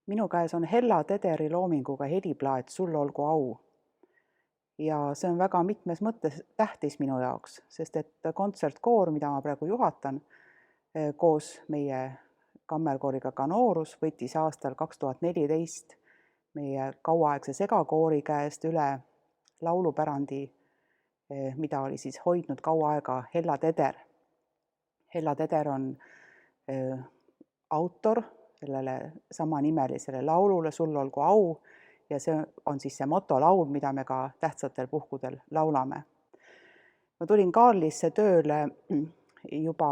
Minu käes on Hella Tederi loominguga heliplaat Sul olgu au. Ja see on väga mitmes mõttes tähtis minu jaoks, sest et kontsertkoor, mida ma praegu juhatan, koos meie kammerkooriga Ka noorus võttis aastal 2014 meie kauaaegse segakoori käest üle laulupärandi, mida oli siis hoidnud kaua aega Hella Teder. Hella Teder on autor sellele samanimelisele laulule Sul olgu au ja see on siis see motolaul, mida me ka tähtsatel puhkudel laulame. Ma tulin Kaarlisse tööle juba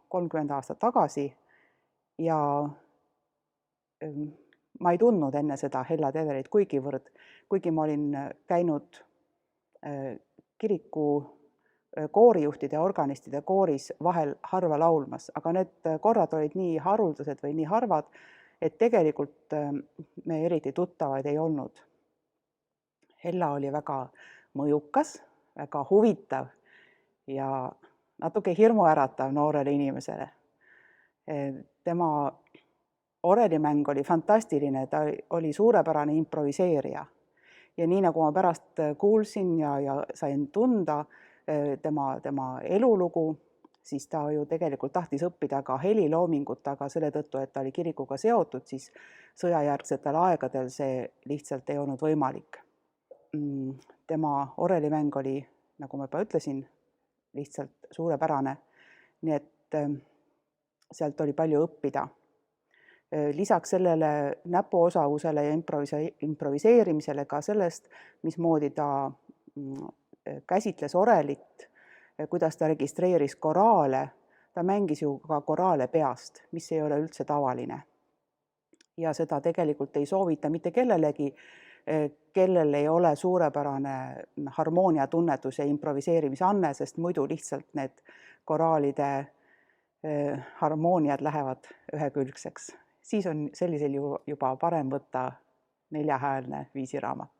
30 aastat tagasi ja ma ei tundnud enne seda Hella Tederit kuigi ma olin käinud kiriku koorijuhtide ja organistide kooris vahel harva laulmas, aga need korrad olid nii haruldased või nii harvad, et tegelikult me eriti tuttavad ei olnud. Hella oli väga mõjukas, väga huvitav ja natuke hirmuäratav noorele inimesele. Tema orelimäng oli fantastiline, ta oli suurepärane improviseerija. Ja nii nagu ma pärast kuulsin ja sain tunda tema elulugu, siis ta ju tegelikult tahtis õppida ka heliloomingut, aga selle tõttu, et ta oli kirikuga seotud, siis sõjajärgsetel aegadel see lihtsalt ei olnud võimalik. Tema orelimäng oli, nagu ma juba ütlesin, lihtsalt suurepärane, nii et sealt oli palju õppida. Lisaks sellele näpuosavusele ja improviseerimisele ka sellest, mismoodi ta käsitles orelit, kuidas ta registreeris koraale, ta mängis ju ka koraale peast, mis ei ole üldse tavaline. Ja seda tegelikult ei soovita mitte kellelegi, kellel ei ole suurepärane harmooniatunnetus ja improviseerimisanne, sest muidu lihtsalt need koraalide harmooniad lähevad ühekülgseks. Siis on sellisel juba parem võtta 4-häälne viisiraamat.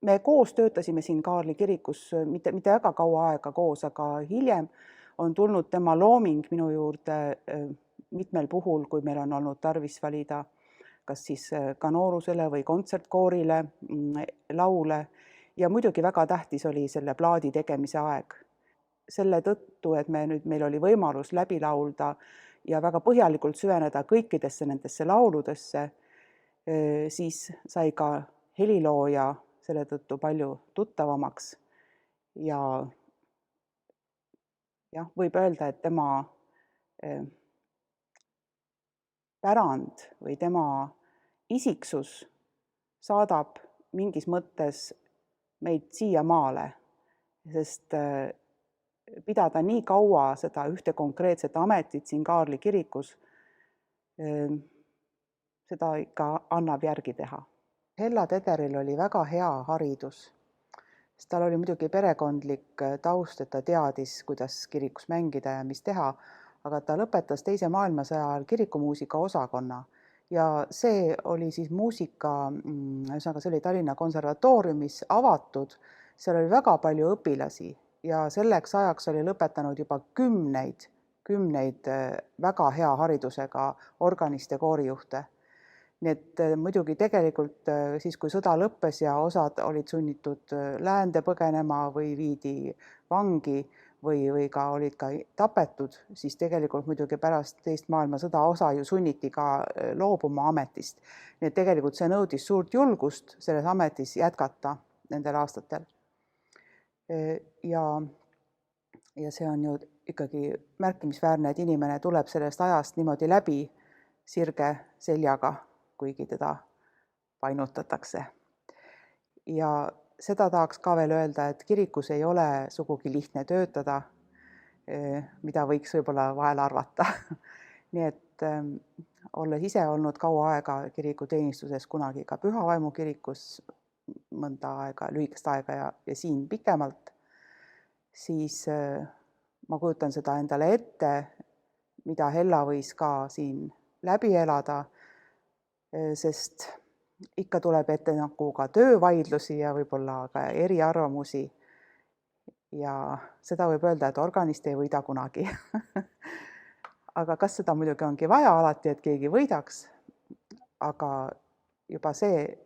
Me koos töötasime siin Kaarli kirikus mitte väga kaua aega koos, aga hiljem on tulnud tema looming minu juurde mitmel puhul, kui meil on olnud tarvis valida kas siis Ka noorusele või kontsertkoorile laule. Ja muidugi väga tähtis oli selle plaadi tegemise aeg. Selle tõttu, et meil oli võimalus läbi laulda ja väga põhjalikult süveneda kõikidesse nendesse lauludesse, siis sai ka helilooja selle tõttu palju tuttavamaks ja võib öelda, et tema pärand või tema isiksus saadab mingis mõttes meid siiamaale, sest pidada nii kaua seda ühte konkreetset ametit siin Kaarli kirikus, seda ikka annab järgi teha. Hella Tederil oli väga hea haridus, sest tal oli muidugi perekondlik taust, et ta teadis, kuidas kirikus mängida ja mis teha, aga ta lõpetas teise maailmasõja ajal kirikumuusika osakonna ja see oli siis muusika, see oli Tallinna konservatooriumis avatud, seal oli väga palju õpilasi ja selleks ajaks oli lõpetanud juba kümneid väga hea haridusega organiste koorijuhte. Nii et muidugi tegelikult siis, kui sõda lõppes ja osad olid sunnitud läände põgenema või viidi vangi või ka olid ka tapetud, siis tegelikult muidugi pärast teist maailmasõda osa ju sunniti ka loobuma ametist. Nii et tegelikult see nõudis suurt julgust selles ametis jätkata nendel aastatel. Ja see on ju ikkagi märkimisväärne, et inimene tuleb sellest ajast niimoodi läbi sirge seljaga, kuigi teda painutatakse. Ja seda tahaks ka veel öelda, et kirikus ei ole sugugi lihtne töötada, mida võiks võib-olla vahel arvata. Nii et olles ise olnud kaua aega kirikuteenistuses, kunagi ka Pühavaimu kirikus mõnda aega, lühikest aega ja siin pikemalt, siis ma kujutan seda endale ette, mida Hella võis ka siin läbi elada, sest ikka tuleb ette nagu ka töövaidlusi ja võib-olla ka eriarvamusi. Ja seda võib öelda, et organist ei võida kunagi. Aga kas seda muidugi ongi vaja alati, et keegi võidaks, aga juba see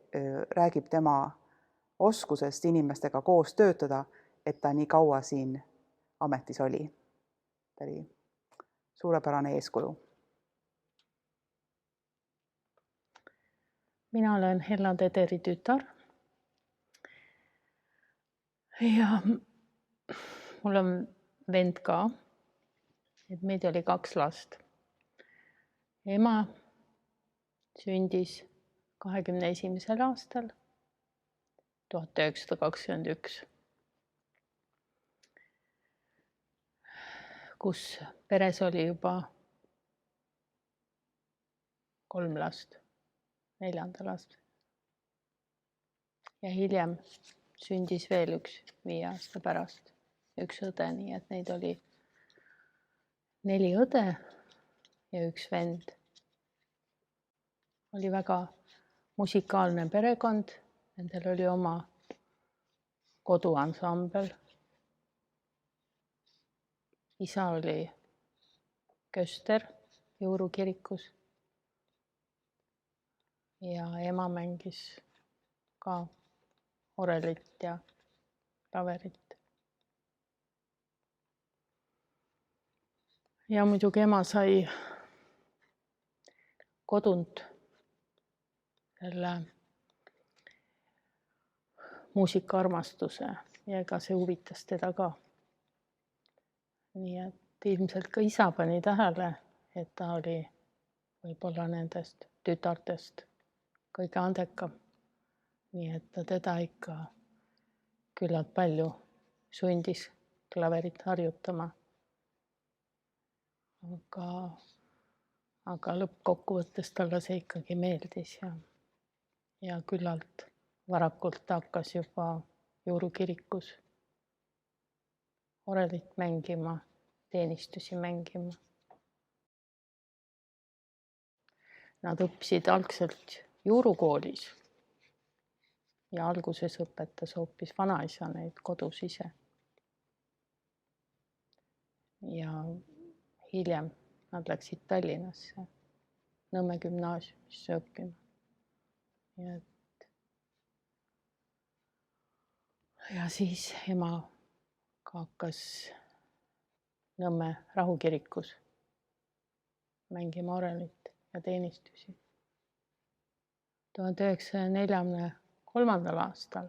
räägib tema oskusest inimestega koos töötada, et ta nii kaua siin ametis oli. Ta oli suurepärane eeskuju. Mina olen Hella Tederi tütar. Ja mul on vend ka, et meid oli 2 last. Ema sündis 21. aastal 1921, kus peres oli juba 3 last, 4. last. Ja hiljem sündis veel üks 5 aasta pärast, üks õde, nii et neid oli 4 õde ja üks vend. Oli väga musikaalne perekond, nendel oli oma koduansambel. Isa oli köster Jõuru kirikus ja ema mängis ka orelit ja klaverit. Ja muidugi ema sai kodunt selle muusikaarmastuse ja ega see huvitas teda ka. Nii et ilmselt ka isa pani tähele, et ta oli võib-olla nendest tütartest kõige andekam. Nii et ta teda ikka küllalt palju sundis klaverit harjutama. Aga lõppkokkuvõttes talle see ikkagi meeldis ja küllalt varakult hakkas juba Jõuru kirikus orelit mängima, teenistusi mängima. Nad õppisid algselt Jõuru koolis ja alguses õpetas hoopis vanaisa neid kodus ise. Ja hiljem nad läksid Tallinnasse Nõmme gümnaasiumisse õppima. Ja siis ema hakkas Nõmme rahukirikus mängima orelit ja teenistusi. 1943. aastal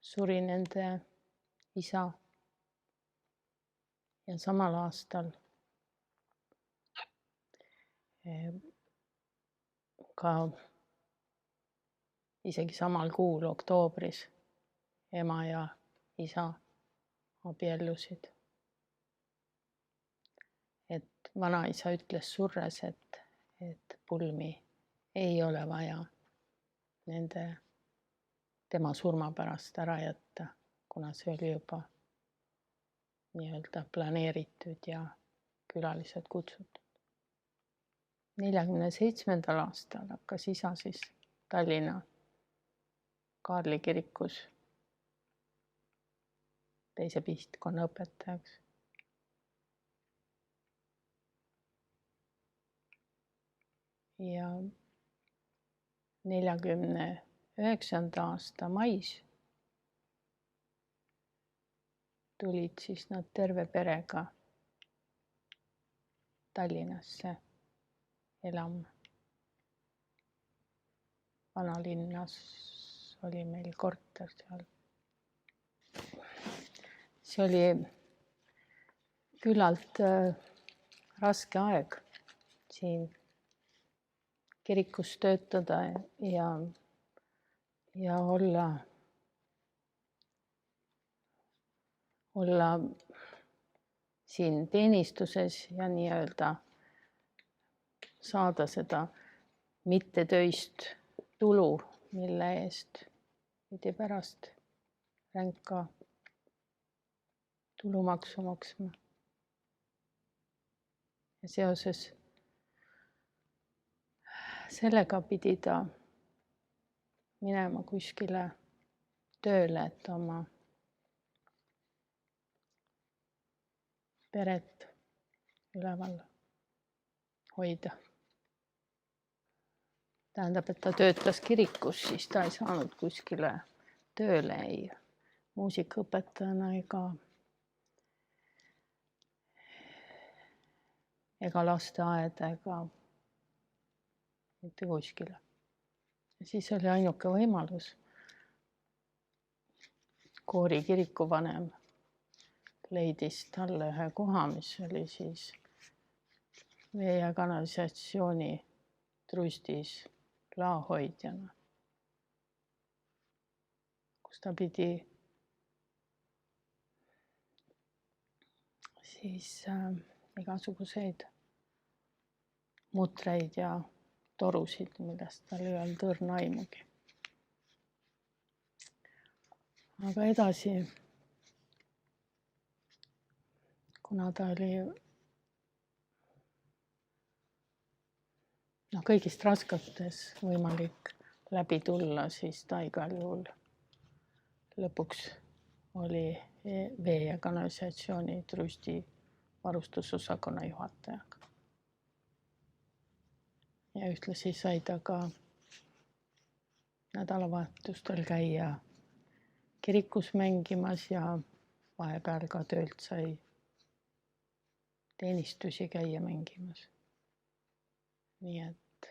suri nende isa ja samal aastal ka isegi samal kuul oktoobris ema ja isa abiellusid. Et vanaisa ütles surres, et pulmi ei ole vaja tema surma pärast ära jätta, kuna see oli juba nii-öelda planeeritud ja külalised kutsutud. 47. aastal hakkas isa siis Tallinna Kaarli kirikus teise pistkonna õpetajaks. Ja 49. aasta mais tulid siis nad terve perega Tallinnasse elama. Vanalinnas oli meil korter seal. See oli küllalt raske aeg siin kirikus töötada ja olla siin teenistuses ja nii-öelda saada seda mittetöist tulu, mille eest pidi pärast ränka tulumaksu maksma. Ja seoses sellega pidi ta minema kuskile tööle, et oma peret üleval hoida. tähendab, et ta töötas kirikus, siis ta ei saanud kuskile tööle ei muusikaõpetajana ega lasteaeda ega mitte kuskile. Ja siis oli ainuke võimalus. Koori kirikuvanem leidis talle ühe koha, mis oli siis vee- ja kanalisatsiooni trustis laohoidjana, kus ta pidi siis igasuguseid mutreid ja torusid, millest tal ei olnud õrna aimugi. Aga edasi, kuna ta oli kõigist rasketes võimalik läbi tulla, siis ta igal juhul lõpuks oli vee- ja kanalisatsiooni trusti varustusosakonna juhatajaga. Ja ühtlasi sai ta ka nädalavahetustel käia kirikus mängimas ja vahepeal ka töölt sai teenistusi käia mängimas. Nii et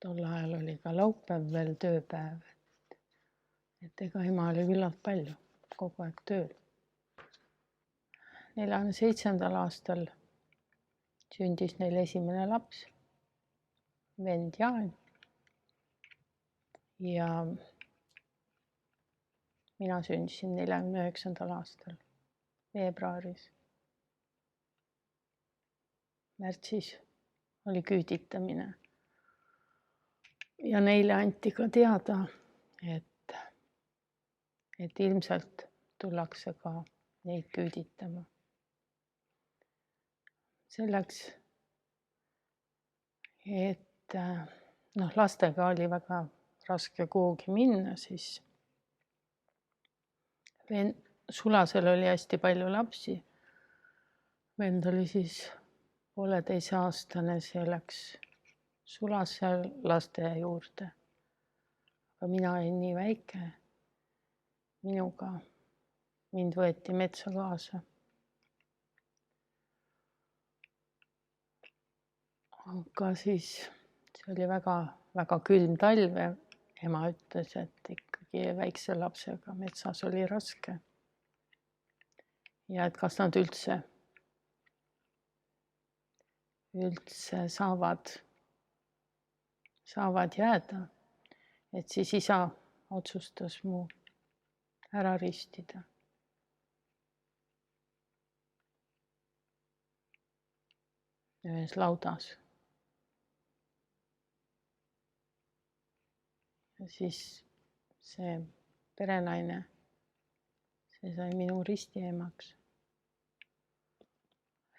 tol ajal oli ka laupäev veel tööpäev, et ega ema oli küllalt palju kogu aeg tööl. 47. aastal sündis neil esimene laps, vend Jaan. Ja mina sündisin 49. aastal veebruaris. Märtsis oli küüditamine. Ja neile anti ka teada, et ilmselt tullakse ka neid küüditama. Selleks, et lastega oli väga raske kuhugi minna, siis Sulasel oli hästi palju lapsi. Vend oli siis 1,5-aastane, see läks Sulase laste juurde. Aga mina olin nii väike, mind võeti metsa kaasa. Aga siis see oli väga külm talv ja ema ütles, et ikkagi väikse lapsega metsas oli raske. Ja et kas nad üldse saavad jääda, et siis isa otsustas mu ära ristida. Ühes laudas. Ja siis see perenaine, see sai minu ristiemaks.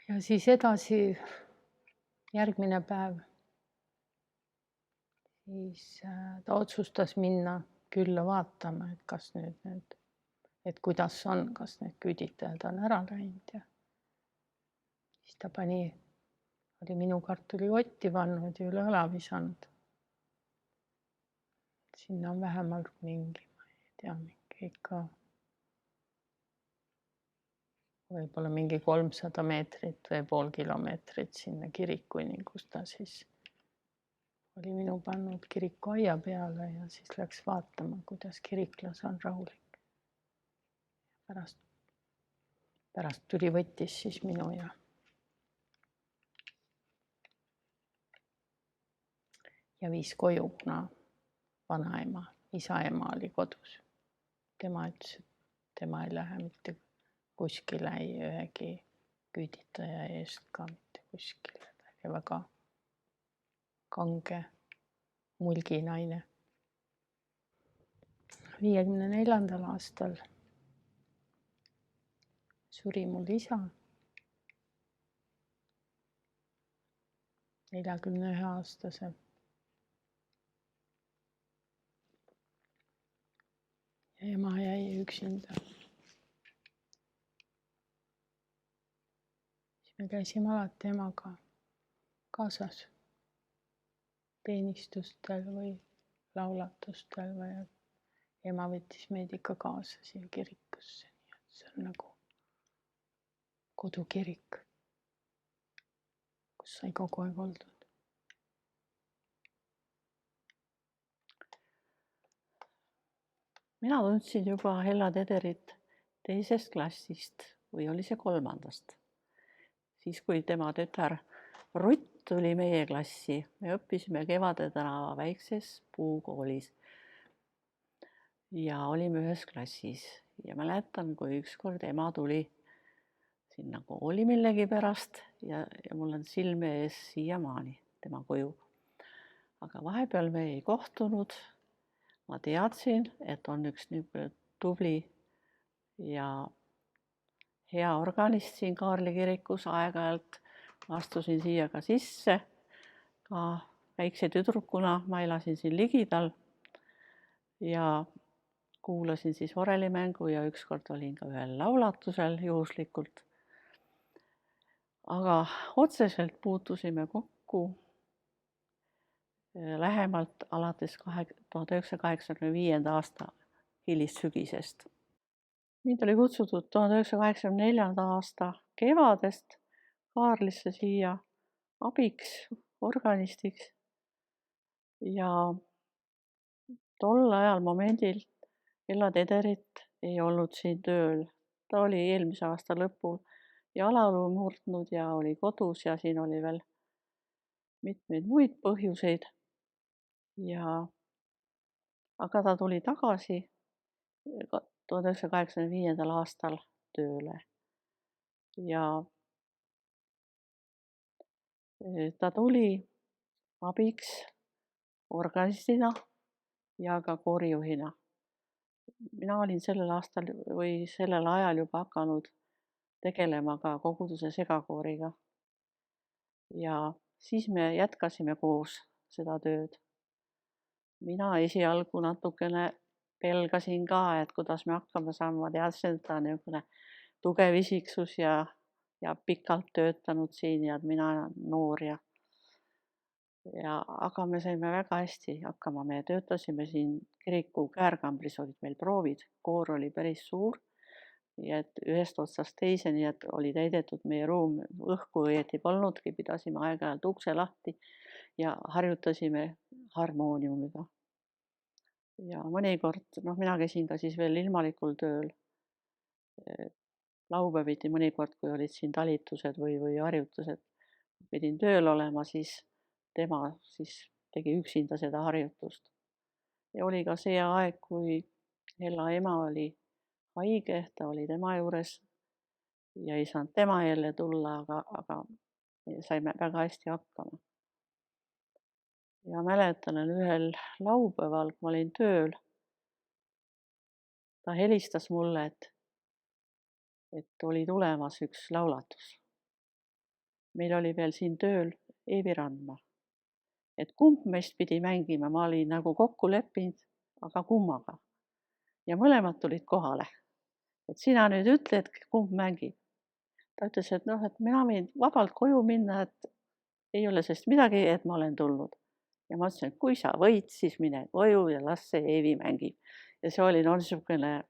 Ja siis edasi järgmine päev, siis ta otsustas minna külla vaatama, et kas et kuidas on, kas need küüditajad on ära läinud. Ja siis ta oli minu kartulikotti pannud ja üle õla visanud. Sinna on vähemalt mingi, ma ei tea, ikka võib-olla mingi 300 meetrit või pool kilomeetrit sinna kirikuni, kus ta siis oli minu pannud kirikuaia peale ja siis läks vaatama, kuidas kiriklas on rahulik. Pärast tuli võttis siis minu ja viis koju, kuna vanaema, isaema oli kodus. Tema ütles, et tema ei lähe mitte kuskile, ei ühegi küüditaja eest ka mitte kuskile. Ta oli väga kange mulginaine. 54. aastal suri mul isa 41-aastasel. Ja ema jäi üksinda. Siis me käisime alati emaga kaasas teenistustel või laulatustel või ema võttis meid ikka kaasa siia kirikusse, nii et see on nagu kodukirik, kus sai kogu aeg oldud. Mina tundsin juba Hella Tederit 2. klassist või oli see 3. Siis, kui tema tütar Rutt tuli meie klassi, me õppisime Kevade tänava väikses puukoolis ja olime ühes klassis ja mäletan, kui ükskord ema tuli sinna kooli millegipärast ja mul on silme ees siiamaani tema koju. Aga vahepeal me ei kohtunud. Ma teadsin, et on üks niisugune tubli ja hea organist siin Kaarli kirikus, aeg-ajalt astusin siia ka sisse, ka väikse tüdrukuna ma elasin siin ligidal ja kuulasin siis orelimängu ja ükskord olin ka ühel laulatusel juhuslikult. Aga otseselt puutusime kokku lähemalt alates 1985. aasta hilissügisest. Mind oli kutsutud 1984. aasta kevadest Kaarlisse siia abiks, organistiks ja tol ajal momendil Hella Tederit ei olnud siin tööl. Ta oli eelmise aasta lõpul jalaluu murdnud ja oli kodus ja siin oli veel mitmeid muid põhjuseid. Aga ta tuli tagasi 1985. aastal tööle ja ta tuli abiks organistina ja ka koorijuhina. Mina olin sellel ajal juba hakanud tegelema ka koguduse segakooriga ja siis me jätkasime koos seda tööd. Mina esialgu natukene pelgasin ka, et kuidas me hakkama saame, ma teadsin, et ta on niisugune tugev isiksus ja pikalt töötanud siin ja mina noor aga me saime väga hästi hakkama, me töötasime siin kiriku käärkambris, olid meil proovid, koor oli päris suur, nii et ühest otsast teise, nii et oli täidetud meie ruum, õhku õieti polnudki, pidasime aeg-ajalt ukse lahti ja harjutasime harmooniumiga. Ja mõnikord, mina käisin ka siis veel ilmalikul tööl. Laupäeviti mõnikord, kui olid siin talitused või harjutused, pidin tööl olema, siis tema siis tegi üksinda seda harjutust. Ja oli ka see aeg, kui Hella ema oli haige, ta oli tema juures ja ei saanud tema jälle tulla, aga saime väga hästi hakkama. Ja mäletan, ühel laupäeval, kui ma olin tööl, ta helistas mulle, et oli tulemas üks laulatus. Meil oli veel siin tööl Eevi Randma. Et kumb meist pidi mängima, ma olin nagu kokku leppinud, aga kummaga. Ja mõlemad tulid kohale. Et sina nüüd ütled, kumb mängib. Ta ütles, et mina võin vabalt koju minna, et ei ole sest midagi, et ma olen tulnud. Ja ma ütlesin, et kui sa võid, siis mine koju ja las see Eevi mängib. Ja see oli niisugune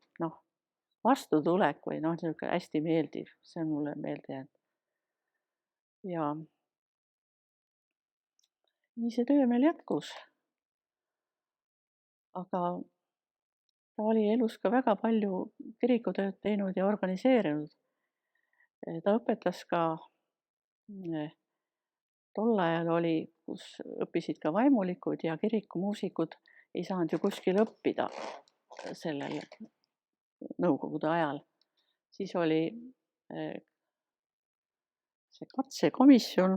vastutulek või niisugune hästi meeldiv. See on mulle meelde jäänud. Ja nii see töö meil jätkus. Aga ta oli elus ka väga palju kirikutööd teinud ja organiseerinud. Ta õpetas ka tol ajal oli, kus õppisid ka vaimulikud ja kirikumuusikud, ei saanud ju kuskil õppida sellel nõukogude ajal. Siis oli see katsekomisjon,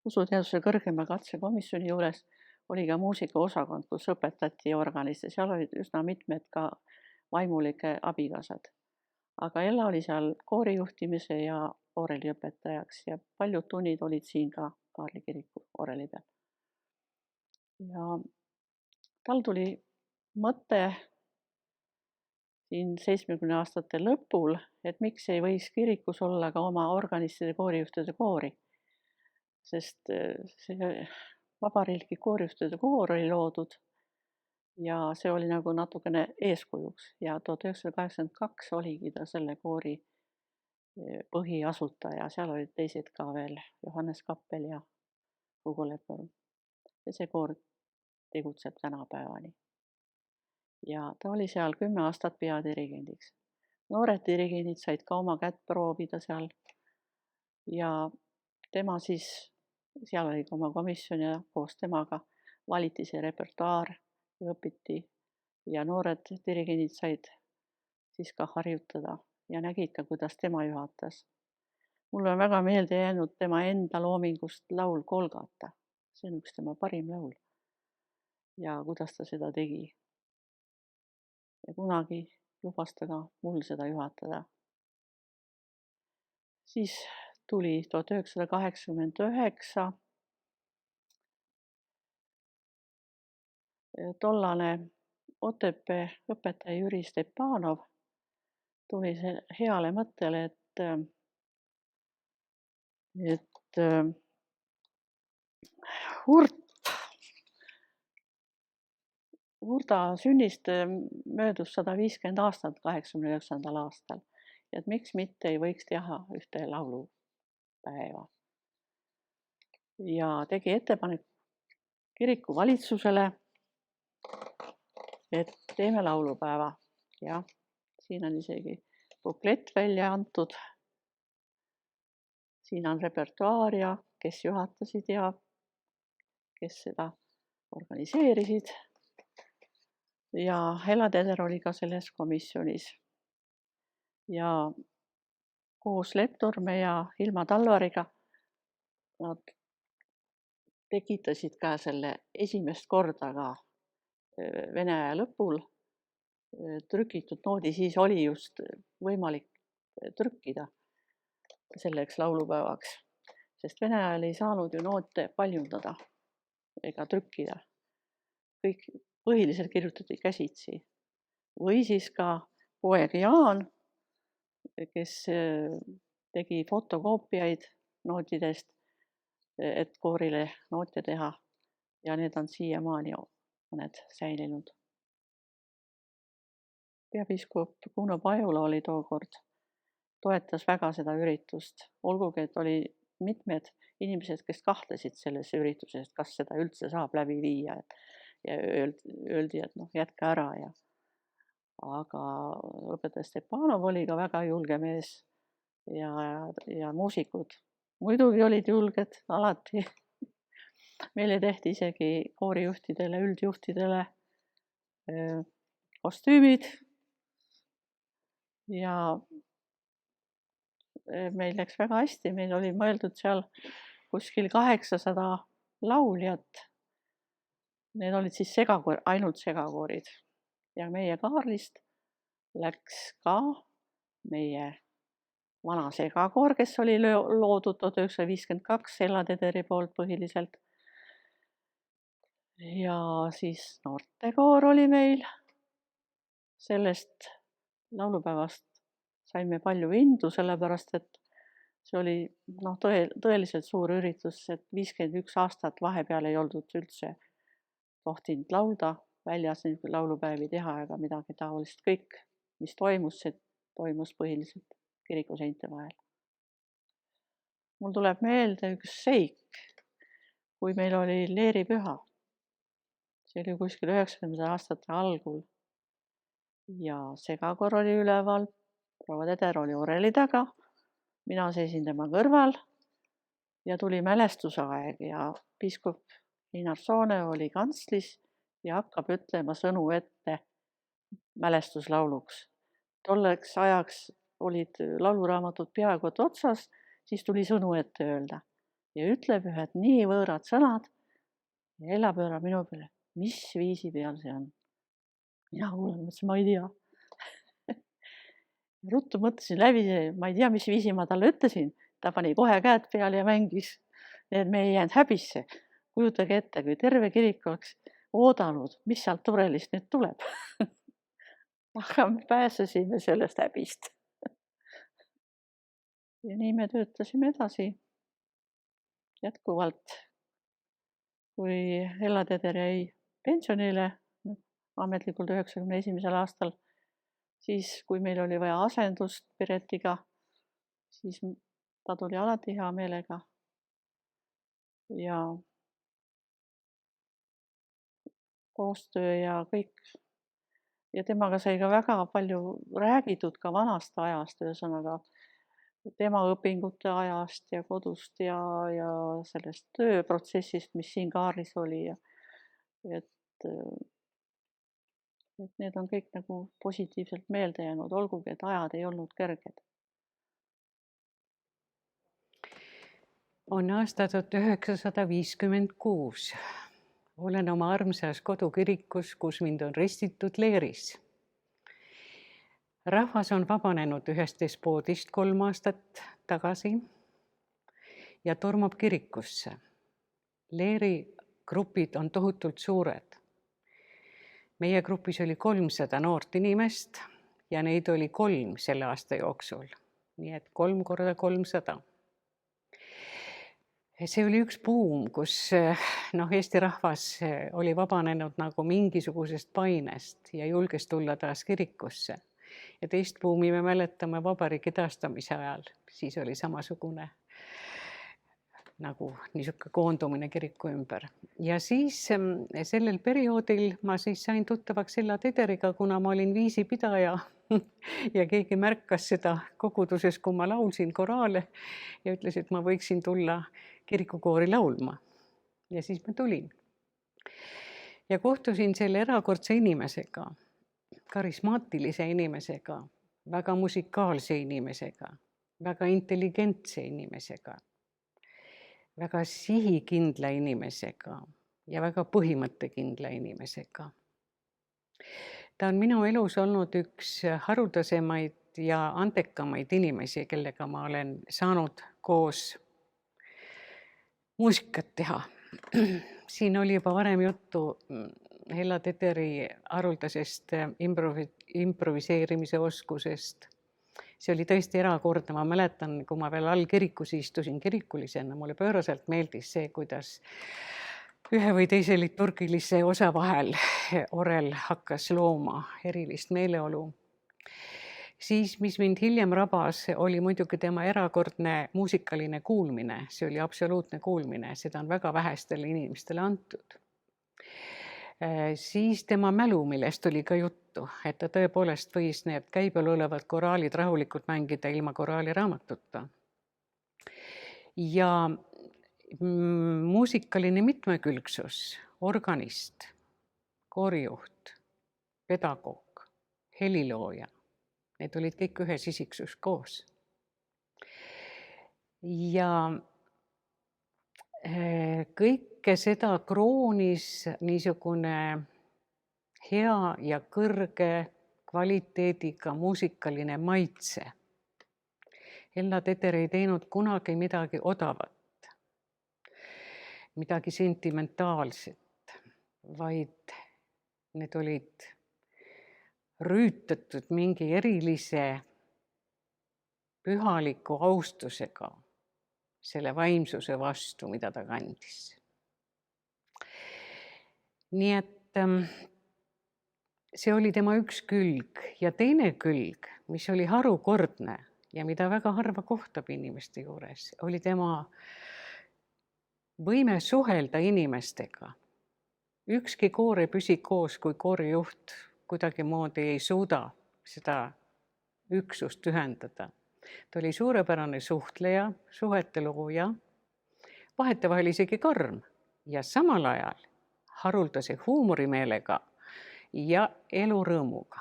usuteaduse kõrgema katsekomisjoni juures oli ka muusikaosakond, kus õpetati organiste, seal olid üsna mitmed ka vaimulike abikaasad. Aga Ella oli seal koorijuhtimise ja oreliõpetajaks ja paljud tunnid olid siin ka Kaarli kiriku oreli peal. Ja tal tuli mõte siin 70 aastate lõpul, et miks ei võiks kirikus olla ka oma organistide koorijuhtide koori. Sest see vabariiklik koorijuhtide koor oli loodud ja see oli nagu natukene eeskujuks ja 1982 oligi ta selle koori põhiasutaja, seal olid teised ka veel, Johannes Kappel ja Hugo Lepõr. Ja see koor tegutseb tänapäevani. Ja ta oli seal 10 aastat peadirigendiks. Noored dirigendid said ka oma kätt proovida seal ja tema siis, seal oli ka oma komisjon ja koos temaga valiti see repertuaar ja õpiti ja noored dirigendid said siis ka harjutada ja nägid ka, kuidas tema juhatas. Mulle on väga meelde jäänud tema enda loomingust laul Kolgata. See on üks tema parim laul. Ja kuidas ta seda tegi. Ja kunagi lubas ta ka mul seda juhatada. Siis tuli 1989 tollane Otepää õpetaja Jüri Stepanov tuli heale mõttele, et Hurda sünnist möödus 150 aastat 89. aastal. Et miks mitte ei võiks teha ühte laulupäeva. Ja tegi ettepanek kiriku valitsusele, et teeme laulupäeva. Ja siin on isegi buklett välja antud. Siin on repertuaar ja kes juhatasid ja kes seda organiseerisid. Ja Hella Teder oli ka selles komisjonis. Ja koos Lepturme ja Ilma Talvariga nad tekitasid ka selle esimest korda ka Vene aja lõpul trükitud noodi, siis oli just võimalik trükkida selleks laulupäevaks, sest Vene ajal ei saanud ju noote paljundada ega trükkida. Kõik põhiliselt kirjutati käsitsi. Või siis ka poeg Jaan, kes tegi fotokoopiaid nootidest, et koorile noote teha ja need on siiamaani mõned säilinud. Peapiiskop Kuno Pajula oli tookord, toetas väga seda üritust, olgugi et oli mitmed inimesed, kes kahtlesid selles ürituses, kas seda üldse saab läbi viia ja öeldi, et jätke ära. Aga õpetaja Stepanov oli ka väga julge mees ja muusikud muidugi olid julged alati. Meile tehti isegi koorijuhtidele, üldjuhtidele kostüümid ja meil läks väga hästi, meil oli mõeldud seal kuskil 800 lauljat. Need olid siis ainult segakoorid ja meie Kaarlist läks ka meie vana segakoor, kes oli loodud 1952 Hella Tederi poolt põhiliselt. Ja siis noortekoor oli meil. Sellest laulupäevast saime palju indu, sellepärast et see oli tõeliselt suur üritus, et 51 aastat vahepeal ei oldud üldse tohtinud laulda, väljas laulupäevi teha ega midagi taolist. Kõik, mis toimus, see toimus põhiliselt kirikuseinte vahel. Mul tuleb meelde üks seik, kui meil oli leeripüha. See oli kuskil 90. aastate algul. Ja segakoor oli üleval, proua Teder oli oreli taga, mina seisin tema kõrval ja tuli mälestusaeg ja piiskop Liinar Soone oli kantslis ja hakkab ütlema sõnu ette mälestuslauluks. Tolleks ajaks olid lauluraamatud peaaegu otsas, siis tuli sõnu ette öelda. Ja ütleb ühed nii võõrad sõnad ja Hella pöörab minu peale, mis viisi peal see on. Mina kuulen, mõtlesin, ma ei tea. Ruttu mõtlesin läbi, ma ei tea, mis viisi ma talle ütlesin. Ta pani kohe käed peale ja mängis. Need me ei jäänud häbisse. Kujutage ette, kui terve kirik oleks oodanud, mis sealt Turelist nüüd tuleb. Aga me pääsesime sellest häbist. Ja nii me töötasime edasi. Jätkuvalt, kui Hella Teder jäi pensionile ametlikult 91. aastal, siis kui meil oli vaja asendust Piretiga, siis ta tuli alati hea meelega. Ja koostöö ja kõik. Ja temaga sai ka väga palju räägitud ka vanast ajast, ühesõnaga tema õpingute ajast ja kodust ja sellest tööprotsessist, mis siin Kaaris oli. Et need on kõik nagu positiivselt meelde jäänud, olgugi, et ajad ei olnud kerged. On aasta 1956. Olen oma armsas kodukirikus, kus mind on ristitud leeris. Rahvas on vabanenud ühest despoodist 3 aastat tagasi ja tormab kirikusse. Leeri grupid on tohutult suured. Meie grupis oli 300 noort inimest ja neid oli 3 selle aasta jooksul. Nii et 3 korda 300. See oli üks buum, kus Eesti rahvas oli vabanenud nagu mingisugusest painest ja julges tulla taas kirikusse. Ja teist buumi me mäletame vabariigi taastamise ajal. Siis oli samasugune nagu niisugune koondumine kiriku ümber. Ja siis sellel perioodil ma siis sain tuttavaks Hella Tederiga, kuna ma olin viisipidaja ja keegi märkas seda koguduses, kui ma laulsin koraale ja ütles, et ma võiksin tulla kirikukoori laulma. Ja siis ma tulin. Ja kohtusin selle erakordse inimesega, karismaatilise inimesega, väga musikaalse inimesega, väga intelligentse inimesega, väga sihikindla inimesega ja väga põhimõttekindla inimesega. Ta on minu elus olnud üks haruldasemaid ja andekamaid inimesi, kellega ma olen saanud koos muusikat teha. Siin oli juba varem juttu Hella Tederi haruldasest improviseerimise oskusest. See oli tõesti erakordne. Ma mäletan, kui ma veel allkirikus istusin kirikulisena, mulle pööraselt meeldis see, kuidas ühe või teise liturgilise osa vahel orel hakkas looma erilist meeleolu. Siis, mis mind hiljem rabas, oli muidugi tema erakordne muusikaline kuulmine. See oli absoluutne kuulmine. Seda on väga vähestele inimestele antud. Siis tema mälu, millest oli ka juttu, et ta tõepoolest võis need käibel olevad koraalid rahulikult mängida ilma koraaliraamatuta. Ja muusikaline mitmekülgsus, organist, koorijuht, pedagoog, helilooja. Need olid kõik ühes isiksus koos. Ja kõike seda kroonis niisugune hea ja kõrge kvaliteediga muusikaline maitse. Hella Teder ei teinud kunagi midagi odavat, midagi sentimentaalset, vaid need olid rüütatud mingi erilise pühaliku austusega selle vaimsuse vastu, mida ta kandis. Nii et see oli tema üks külg ja teine külg, mis oli harukordne ja mida väga harva kohtab inimeste juures, oli tema võime suhelda inimestega. Ükski koor ei püsi koos, kui koorijuht kuidagi moodi ei suuda seda üksust ühendada. Ta oli suurepärane suhtleja, suhete looja, vahetevahel isegi karm ja samal ajal haruldase huumorimeelega ja elurõõmuga.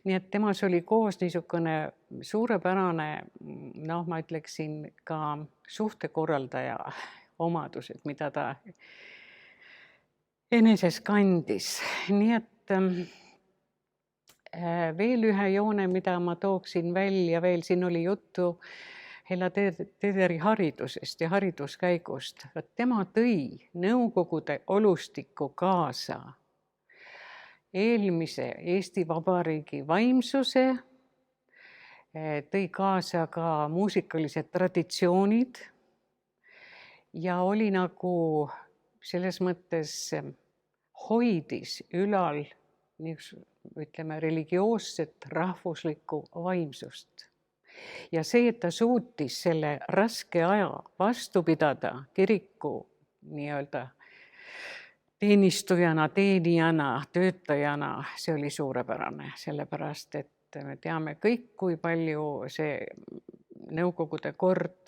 Nii et temas oli koos niisugune suurepärane, ma ütleksin ka suhtekorraldaja omadused, mida ta eneses kandis. Nii et veel ühe joone, mida ma tooksin välja veel, siin oli juttu Hella Tederi haridusest ja hariduskäigust. Tema tõi Nõukogude olustikku kaasa eelmise Eesti Vabariigi vaimsuse, tõi kaasa ka muusikalised traditsioonid ja oli nagu selles mõttes hoidis ülal ütleme, religioosset rahvuslikku vaimsust. Ja see, et ta suutis selle raske aja vastu pidada kiriku nii-öelda teenistujana, teenijana, töötajana, see oli suurepärane, sellepärast et me teame kõik, kui palju see Nõukogude kord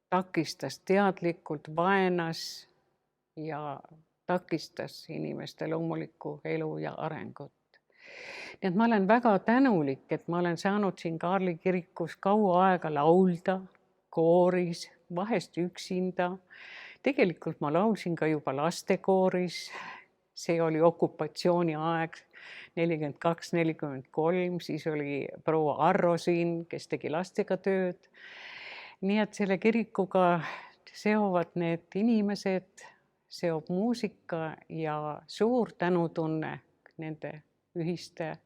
takistas teadlikult, vaenas ja takistas inimeste loomulikku elu ja arengut. Nii et ma olen väga tänulik, et ma olen saanud siin Kaarli kirikus kaua aega laulda, kooris, vahest üksinda. Tegelikult ma laulsin ka juba lastekooris, see oli okupatsiooni aeg, 42-43, siis oli proua Arro siin, kes tegi lastega tööd. Nii et selle kirikuga seovad need inimesed, seob muusika ja suur tänutunne nende ühiste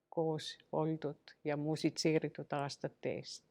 koos oldud ja muusitseeritud aastate eest.